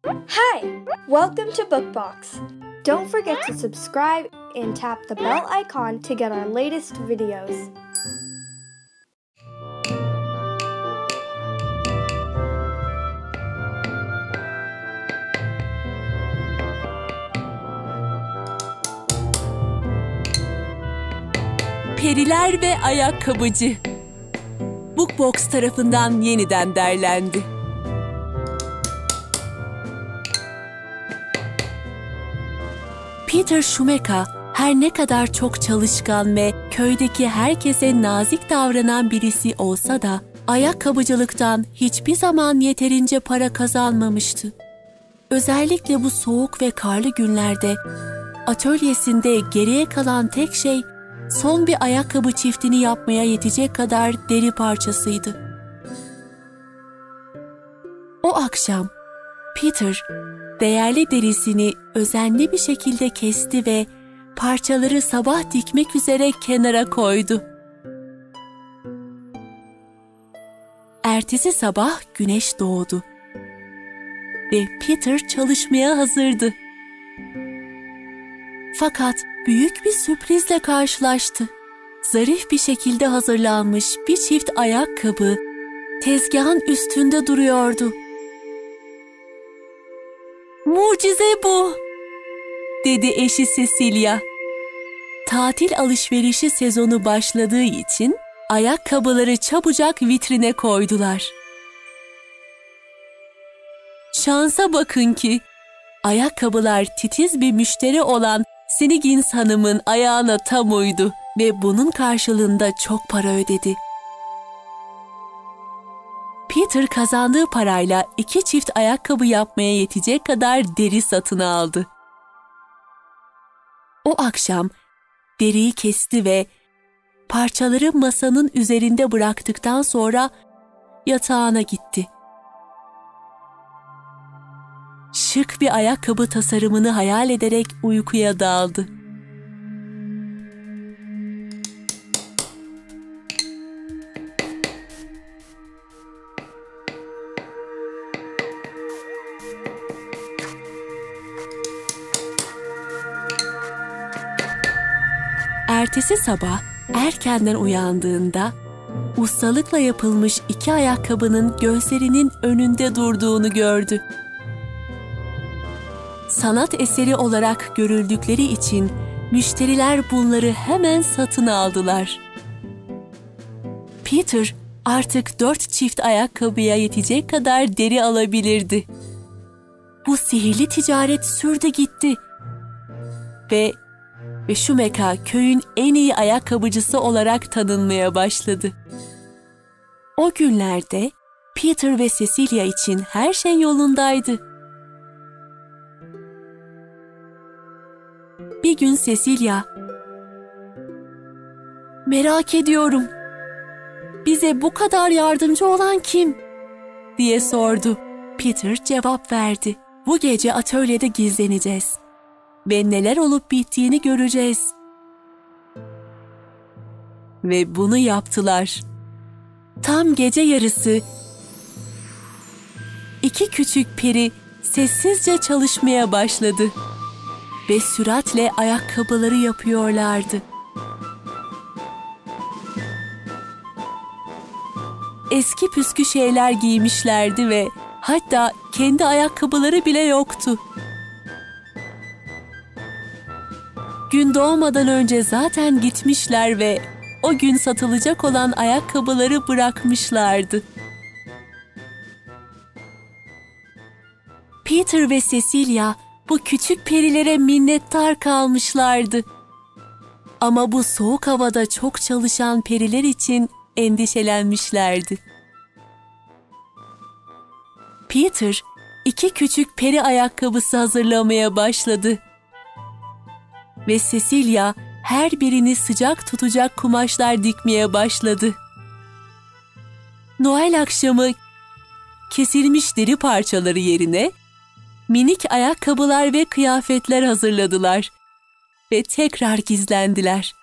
Hi! Welcome to Bookbox. Don't forget to subscribe and tap the bell icon to get our latest videos. Periler ve Ayakkabıcı. Bookbox tarafından yeniden derlendi. Peter Schumacher her ne kadar çok çalışkan ve köydeki herkese nazik davranan birisi olsa da ayakkabıcılıktan hiçbir zaman yeterince para kazanmamıştı. Özellikle bu soğuk ve karlı günlerde atölyesinde geriye kalan tek şey son bir ayakkabı çiftini yapmaya yetecek kadar deri parçasıydı. O akşam Peter değerli derisini özenli bir şekilde kesti ve parçaları sabah dikmek üzere kenara koydu. Ertesi sabah güneş doğdu ve Peter çalışmaya hazırdı. Fakat büyük bir sürprizle karşılaştı. Zarif bir şekilde hazırlanmış bir çift ayakkabı tezgahın üstünde duruyordu. "Mucize bu!" dedi eşi Cecilia. Tatil alışverişi sezonu başladığı için ayakkabıları çabucak vitrine koydular. Şansa bakın ki ayakkabılar titiz bir müşteri olan Sniggins Hanım'ın ayağına tam uydu ve bunun karşılığında çok para ödedi. Peter kazandığı parayla 2 çift ayakkabı yapmaya yetecek kadar deri satın aldı. O akşam deriyi kesti ve parçaları masanın üzerinde bıraktıktan sonra yatağına gitti. Şık bir ayakkabı tasarımını hayal ederek uykuya daldı. Ertesi sabah erkenden uyandığında ustalıkla yapılmış 2 ayakkabının gözlerinin önünde durduğunu gördü. Sanat eseri olarak görüldükleri için müşteriler bunları hemen satın aldılar. Peter artık 4 çift ayakkabıya yetecek kadar deri alabilirdi. Bu sihirli ticaret sürdü gitti ve Schumacher köyün en iyi ayakkabıcısı olarak tanınmaya başladı. O günlerde Peter ve Cecilia için her şey yolundaydı. Bir gün Cecilia, "Merak ediyorum, bize bu kadar yardımcı olan kim?" diye sordu. Peter cevap verdi. "Bu gece atölyede gizleneceğiz ve neler olup bittiğini göreceğiz." Ve bunu yaptılar. Tam gece yarısı 2 küçük peri sessizce çalışmaya başladı ve süratle ayakkabıları yapıyorlardı. Eski püskü şeyler giymişlerdi ve hatta kendi ayakkabıları bile yoktu. Gün doğmadan önce zaten gitmişler ve o gün satılacak olan ayakkabıları bırakmışlardı. Peter ve Cecilia bu küçük perilere minnettar kalmışlardı. Ama bu soğuk havada çok çalışan periler için endişelenmişlerdi. Peter 2 küçük peri ayakkabısı hazırlamaya başladı. Ve Cecilia her birini sıcak tutacak kumaşlar dikmeye başladı. Noel akşamı kesilmiş deri parçaları yerine minik ayakkabılar ve kıyafetler hazırladılar ve tekrar gizlendiler.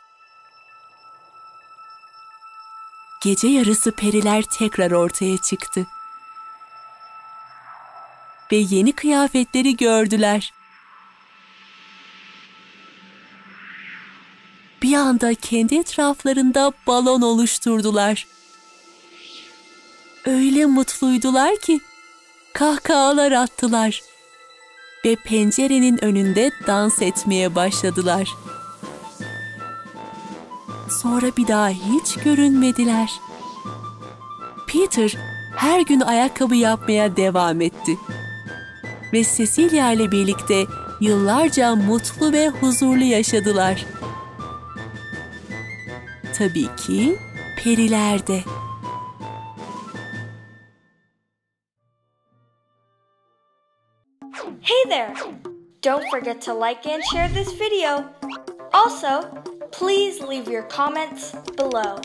Gece yarısı periler tekrar ortaya çıktı. ve yeni kıyafetleri gördüler. Bir anda kendi etraflarında balon oluşturdular. Öyle mutluydular ki kahkahalar attılar ve pencerenin önünde dans etmeye başladılar. Sonra bir daha hiç görünmediler. Peter her gün ayakkabı yapmaya devam etti. Ve Cecilia ile birlikte yıllarca mutlu ve huzurlu yaşadılar. Tabii ki periler de. Hey there! Don't forget to like and share this video. Also, please leave your comments below.